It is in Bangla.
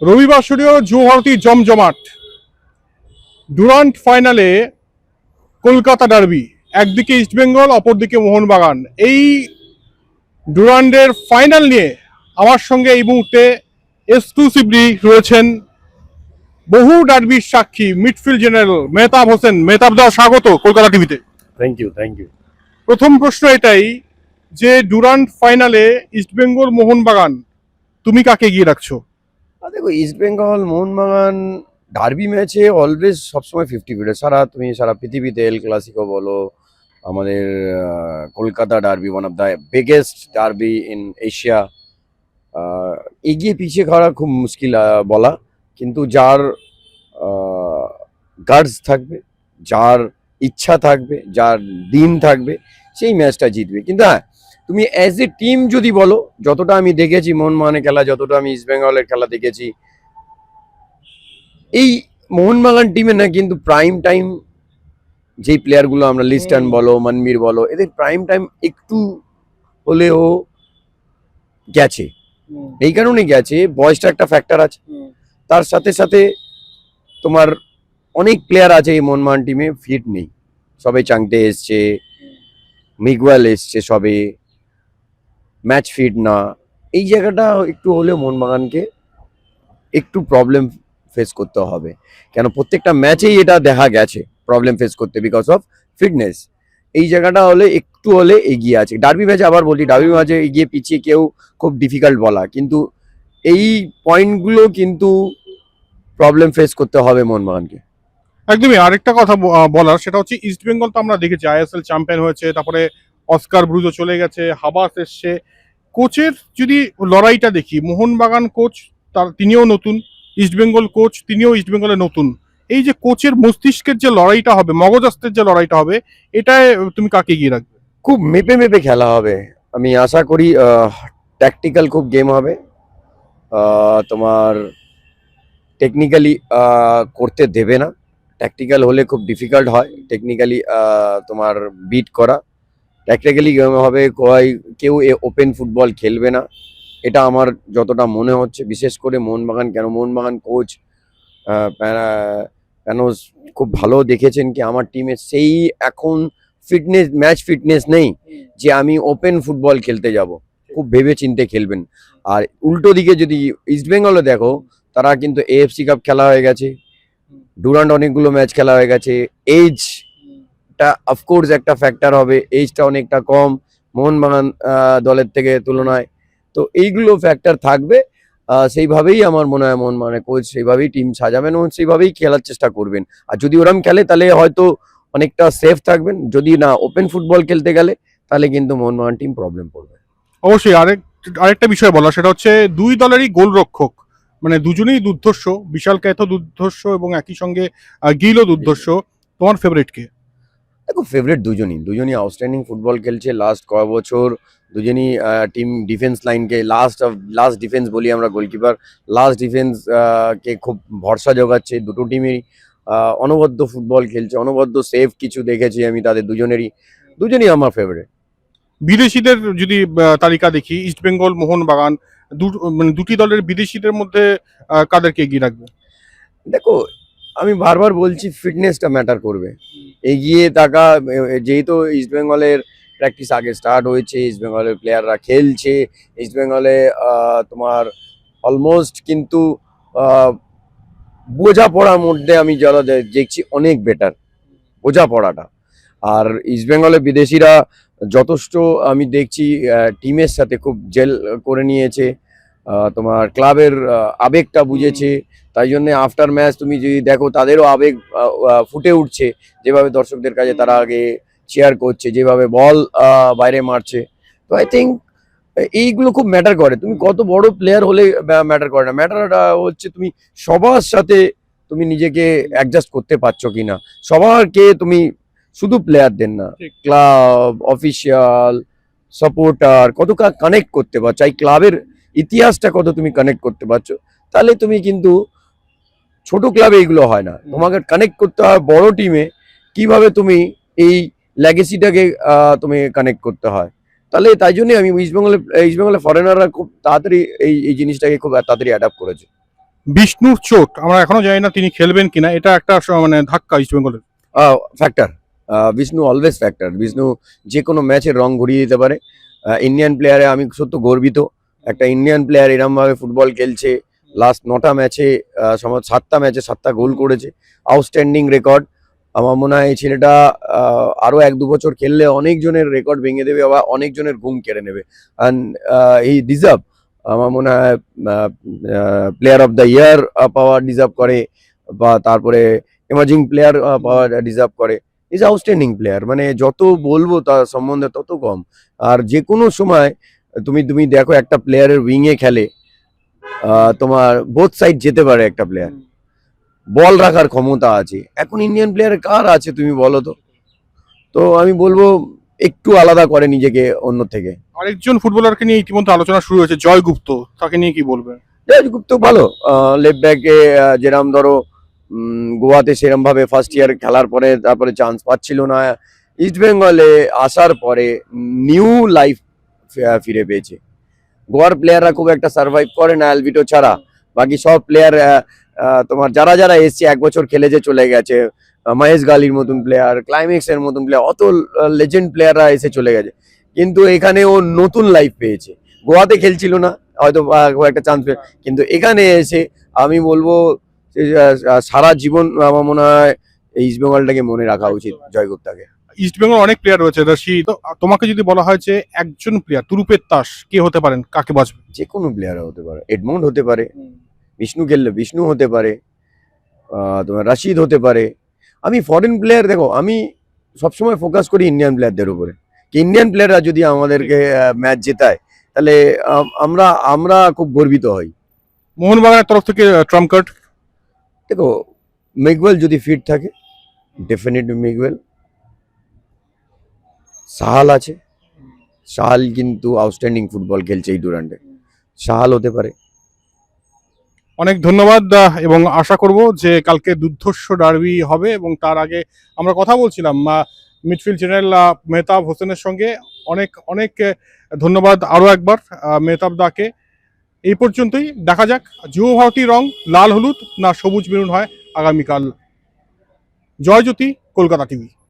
রবিবাসরীয় যুবভারতী জমজমাট ডুরান্ট ফাইনালে কলকাতা ডার্বি, একদিকে ইস্টবেঙ্গল অপরদিকে মোহনবাগান। এই ডুরান্ডের ফাইনাল নিয়ে আমার সঙ্গে এই মুহূর্তে এক্সক্লুসিভলি রয়েছেন বহু ডার্বির সাক্ষী মিডফিল্ড জেনারেল মেহতাব হোসেন। মেহতাব দা, স্বাগত কলকাতা টিভিতে। Thank you. প্রথম প্রশ্ন এটাই যে ডুরান্ট ফাইনালে ইস্টবেঙ্গল মোহনবাগান, তুমি কাকে এগিয়ে রাখছো? দেখো, ইস্ট বেঙ্গল মোহনবাগান ডার্বি ম্যাচে অলওয়েজ সবসময় 50-50। সারা পৃথিবীতে এল ক্লাসিকো বলো, আমাদের Kolkata derby, one of the biggest derby in Asia. এগিয়ে পিছিয়ে খাওয়া খুব মুশকিল বলা, কিন্তু যার গার্ডস থাকবে, যার ইচ্ছা থাকবে, যার দিন থাকবে, সেই ম্যাচটা জিতবে। কিন্তু হ্যাঁ, তুমি অ্যাজ এ টিম যদি বলো, যতটা আমি দেখেছি মোহনবাগানের খেলা, যতটা আমি ইস্ট বেঙ্গলের খেলা দেখেছি, এই মোহনবাগান টিমে না কিন্তু প্রাইম টাইম যেই প্লেয়ারগুলো আমরা লিস্টন বলো, মনবীর বলো, এদের প্রাইম টাইম একটু হলেও গেছে। এই কারণে গেছে, বয়সটা একটা ফ্যাক্টর আছে। তার সাথে সাথে তোমার অনেক প্লেয়ার আছে এই মোহনবাগান টিমে ফিট নেই। সবে চাংটে এসছে, মিগুয়েল এসছে, সবে ম্যাচ ফিট না। এই জায়গাটা একটু হলেও মোহনবাগানকে একটু প্রবলেম ফেস করতে হবে, কেন প্রত্যেকটা ম্যাচেই এটা দেখা গেছে প্রবলেম ফেস করতে বিকজ অফ ফিটনেস। এই জায়গাটা হলে একটু হলে এগিয়ে আছে। ডার্বি ম্যাচে আবার বলি, ডার্বি ম্যাচে এগিয়ে পিছিয়ে কেউ খুব ডিফিকাল্ট বলা, কিন্তু এই পয়েন্টগুলো কিন্তু প্রবলেম ফেস করতে হবে মোহনবাগানকে। একদমই। আরেকটা কথা বলার, সেটা হচ্ছে ইস্টবেঙ্গল তো আমরা দেখেছি আইএসএল চ্যাম্পিয়ন হয়েছে, তারপরে অস্কার ব্রুজো চলে গেছে, হাবাস এসছে। কোচের যদি লড়াইটা দেখি, মোহনবাগান কোচ তিনিও নতুন, ইস্টবেঙ্গল কোচ তিনিও ইস্টবেঙ্গলে নতুন। এই যে কোচের মস্তিষ্কের যে লড়াইটা হবে, মগজাস্তের যে লড়াইটা হবে, এটায় তুমি কাকে এগিয়ে রাখবে? খুব মেপে মেপে খেলা হবে। আমি আশা করি ট্যাকটিক্যাল খুব গেম হবে। তোমার টেকনিক্যালি করতে দেবে না। ট্যাকটিক্যাল হলে খুব ডিফিকাল্ট হয় টেকনিক্যালি তোমার বিট করা। ট্যাকটিক্যালি গেম হবে, কেউ ওপেন ফুটবল খেলবে না, এটা আমার যতটা মনে হচ্ছে। বিশেষ করে মোহনবাগান, কেন মোহনবাগান কোচ প্যানোস খুব ভালো দেখেছেন কি আমার টিমে সেই এখন ফিটনেস, ম্যাচ ফিটনেস নেই যে আমি ওপেন ফুটবল খেলতে যাব। খুব ভেবে চিন্তে খেলবেন। আর উল্টো দিকে যদি ইস্টবেঙ্গলে দেখো, তারা কিন্তু এএফসি কাপ খেলা হয়ে গেছে, ডুরান্ড অনেকগুলো ম্যাচ খেলা হয়ে গেছে। এইজটা অফকোর্স একটা ফ্যাক্টর হবে, এইজটা অনেকটা কম মোহনবাগান দলের থেকে তুলনায়। তো এইগুলো ফ্যাক্টর থাকবে। সেইভাবেই আমার মনে হয় মোহনবাগানের কোচ সেইভাবেই টিম সাজাবেন এবং সেইভাবেই খেলার চেষ্টা করবেন। আর যদি ওরম খেলে তাহলে হয়তো অনেকটা সেফ থাকবেন। যদি না ওপেন ফুটবল খেলতে গেলে তাহলে কিন্তু মোহনবাগান টিম প্রবলেম পড়বে। অবশ্যই। আরেকটা বিষয় বলা, সেটা হচ্ছে দুই দলেরই গোলরক্ষক, মানে দুজনেই দুর্ধর্ষ। বিশাল কায়তো দুর্ধর্ষ এবং একই সঙ্গে গিলও দুর্ধর্ষ। তোমার ফেভারিট কে? দেখো, ফেভারিট দুজনই আউটস্ট্যান্ডিং ফুটবল খেলছে লাস্ট কয়েক বছর। দুজনই টিম ডিফেন্স লাইনকে লাস্ট ডিফেন্স বলি আমরা, গোলকিপার লাস্ট ডিফেন্স কে খুব ভরসা যোগাচ্ছে। দুটো টিমই অনবদ্য ফুটবল খেলছে, অনবদ্য সেফ কিছু দেখেছি আমি তাদের দুজনই আমার ফেভারিট। বিদেশিদের যদি তালিকা দেখি, ইস্টবেঙ্গল মোহনবাগান, মানে দুটি দলের বিদেশিদের মধ্যে কাদেরকে এগিয়ে রাখবে? দেখো, আমি বারবার বলছি ফিটনেসটা ম্যাটার করবে। এগিয়ে থাকা, যেহেতু ইস্টবেঙ্গলের প্র্যাকটিস আগে স্টার্ট হয়েছে, ইস্টবেঙ্গলের প্লেয়াররা খেলছে, ইস্টবেঙ্গলে তোমার অলমোস্ট কিন্তু বোঝাপড়ার মধ্যে আমি যারা দেখছি অনেক বেটার বোঝাপড়াটা। আর ইস্টবেঙ্গলের বিদেশিরা যথেষ্ট আমি দেখছি টিমের সাথে খুব জেল করে নিয়েছে, তোমার ক্লাবের আবেগটা বুঝেছে। তাই জন্য আফটার ম্যাচ তুমি যদি দেখো তাদেরও আবেগ ফুটে উঠছে, যেভাবে দর্শকদের কাছে তারা আগে চেয়ার করছে, যেভাবে বল বাইরে মারছে। তো আই থিঙ্ক এইগুলো খুব ম্যাটার করে। তুমি কত বড় প্লেয়ার হলে ম্যাটার করে না, ম্যাটারটা হচ্ছে তুমি সবার সাথে তুমি নিজেকে অ্যাডজাস্ট করতে পারছো কিনা। সবারকে তুমি শুধু প্লেয়ারদের না, ক্লাব, অফিসিয়াল, সাপোর্টার কত কানেক্ট করতে পারছো, এই ক্লাবের ইতিহাসটা কত তুমি কানেক্ট করতে পারছো। তাহলে তুমি কিন্তু ছোট ক্লাবে এইগুলো হয় না, তোমাকে কানেক্ট করতে হয় বড় টিমে। কিভাবে তুমি এই লেগেসিটাকে তুমি কানেক্ট করতে হয়। তাহলে তাই জন্যই আমি ইস্টবেঙ্গলে ফরেনাররা খুব তাড়াতাড়ি এই জিনিসটাকে খুব তাড়াতাড়ি অ্যাডাপ্ট করেছে। বিষ্ণুর চোট, আমরা এখনো জানি না তিনি খেলবেন কিনা, এটা একটা মানে ধাক্কা ইস্ট বেঙ্গলের। Factor. Bishnu always factor. Bishnu যে কোনো ম্যাচের রং ঘুরিয়ে দিতে পারে। ইন্ডিয়ান প্লেয়ারে আমি সত্য গর্বিত, একটা ইন্ডিয়ান প্লেয়ার এরমভাবে ফুটবল খেলছে। লাস্ট 9টা ম্যাচে 7টা ম্যাচে 7টা গোল করেছে, আউটস্ট্যান্ডিং রেকর্ড। আমার মনে হয় এই ছেলেটা আরো 1-2 বছর খেললে অনেকজনের রেকর্ড ভেঙে দেবে, আবার অনেকজনের ঘুম কেড়ে নেবে। অ্যান্ড এই ডিজার্ভ, আমার মনে হয় player of the year power deserve করে, বা তারপরে এমার্জিং প্লেয়ার পাওয়ার ডিজার্ভ করে। ইজ আউটস্ট্যান্ডিং প্লেয়ার, মানে যত বলবো তার সম্বন্ধে তত কম। আর যে কোনো সময় তুমি তুমি দেখো একটা প্লেয়ারের উইংয়ে খেলে, তোমার বোথ সাইড যেতে পারে একটা প্লেয়ার, বল রাখার ক্ষমতা আছে। এখন ইন্ডিয়ান প্লেয়ার কার আছে তুমি বলো তো? তো আমি বলবো একটু আলাদা করে নিজেকে অন্য থেকে। আরেকজন ফুটবলারকে নিয়ে ইতিমধ্যে আলোচনা শুরু হয়েছে, জয় গুপ্ত, তাকে নিয়ে কি বলবেন? গুপ্ত ভালো লেফট ব্যাকে, যেরকম ধরো গোয়াতে সেরম ভাবে ফার্স্ট ইয়ার খেলার পরে তারপরে চান্স পাচ্ছিল না, ইস্ট বেঙ্গলে আসার পরে নিউ লাইফ ফিরে পেয়েছে। গোয়ার প্লেয়াররা খুব একটা সার্ভাইভ করে না অ্যালভিটো ছাড়া, বাকি সব প্লেয়ার তোমার যারা যারা এসছে 1 বছর খেলেছে চলে গেছে। মহেশ গালির মতন প্লেয়ার, ক্লাইম্যাক্স এর মতন প্লেয়ার, অত লেজেন্ড প্লেয়াররা এসে চলে গেছে, কিন্তু এখানে ও নতুন লাইফ পেয়েছে। গোয়াতে খেলছিল না হয়তো একটা চান্স পেয়ে, কিন্তু এখানে এসে আমি বলবো যে, সারা জীবন আমার মনে হয় এই ইস্ট বেঙ্গলটাকে মনে রাখা উচিত, জয় গুপ্তাকে। ইস্ট বেঙ্গল অনেক প্লেয়ার রয়েছে রশি, তো তোমাকে যদি বলা হয় যে একজন প্লেয়ার তুরুপের তাস কে হতে পারেন, কাকে বাঁচবে? যে কোনো প্লেয়ার হতে পারে, এডমন্ড হতে পারে, বিষ্ণু খেললে বিষ্ণু হতে পারে, তোমার রাশিদ হতে পারে। আমি ফরেন প্লেয়ার, দেখো আমি সবসময় ফোকাস করি ইন্ডিয়ান প্লেয়ারদের উপরে, কি ইন্ডিয়ান প্লেয়াররা যদি আমাদেরকে ম্যাচ জেতায় তাহলে আমরা আমরা খুব গর্বিত হই। মোহনবাগানের তরফ থেকে ট্রাম্প কার্ড। দেখো মিগুয়েল যদি ফিট থাকে, ডেফিনেটলি মিগুয়েল। সাহাল আছে, সাহাল কিন্তু আউটস্ট্যান্ডিং ফুটবল খেলছে এই ডুরান্ডে, সাহাল হতে পারে। অনেক ধন্যবাদ, এবং আশা করব যে কালকে দুর্ধর্ষ ডার্বি হবে। এবং তার আগে আমরা কথা বলছিলাম মিডফিল্ড জেনারেল মেহতাব হোসেনের সঙ্গে। অনেক অনেক ধন্যবাদ আরও একবার মেহতাব দাকে। এই পর্যন্তই, দেখা যাক যুব ভারতী রং লাল হলুদ না সবুজ মেরুন হয় আগামীকাল। জয় জ্যোতি, কলকাতা টিভি।